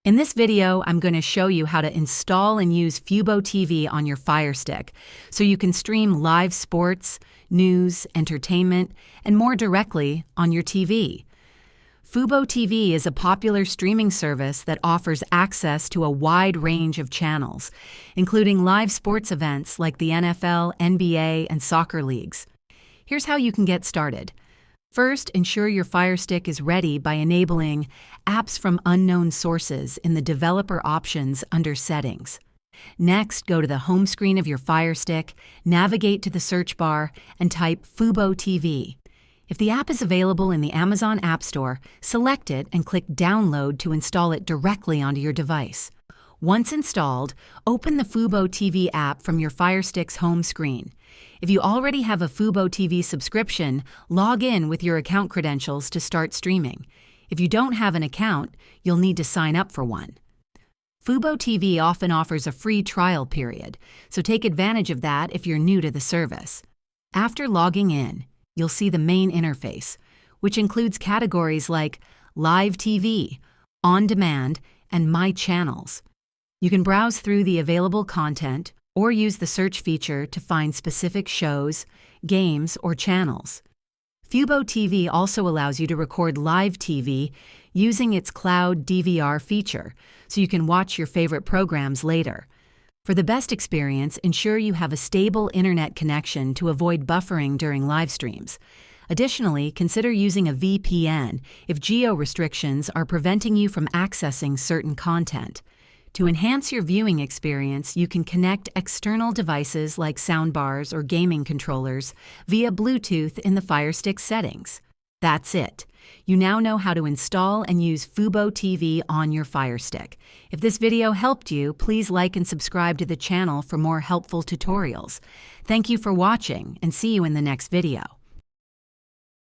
In this video, I'm going to show you how to install and use fuboTV on your FireStick so you can stream live sports, news, entertainment, and more directly on your TV. fuboTV is a popular streaming service that offers access to a wide range of channels, including live sports events like the NFL, NBA, and soccer leagues. Here's how you can get started. First, ensure your FireStick is ready by enabling Apps from Unknown Sources in the Developer options under Settings. Next, go to the home screen of your FireStick, navigate to the search bar, and type fuboTV. If the app is available in the Amazon App Store, select it and click Download to install it directly onto your device. Once installed, open the fuboTV app from your FireStick's home screen. If you already have a fuboTV subscription, log in with your account credentials to start streaming. If you don't have an account, you'll need to sign up for one. fuboTV often offers a free trial period, so take advantage of that if you're new to the service. After logging in, you'll see the main interface, which includes categories like Live TV, On Demand, and My Channels. You can browse through the available content or use the search feature to find specific shows, games, or channels. fuboTV also allows you to record live TV using its cloud DVR feature, so you can watch your favorite programs later. For the best experience, ensure you have a stable internet connection to avoid buffering during live streams. Additionally, consider using a VPN if geo restrictions are preventing you from accessing certain content. To enhance your viewing experience, you can connect external devices like soundbars or gaming controllers via Bluetooth in the FireStick settings. That's it. You now know how to install and use fuboTV on your FireStick. If this video helped you, please like and subscribe to the channel for more helpful tutorials. Thank you for watching, and see you in the next video.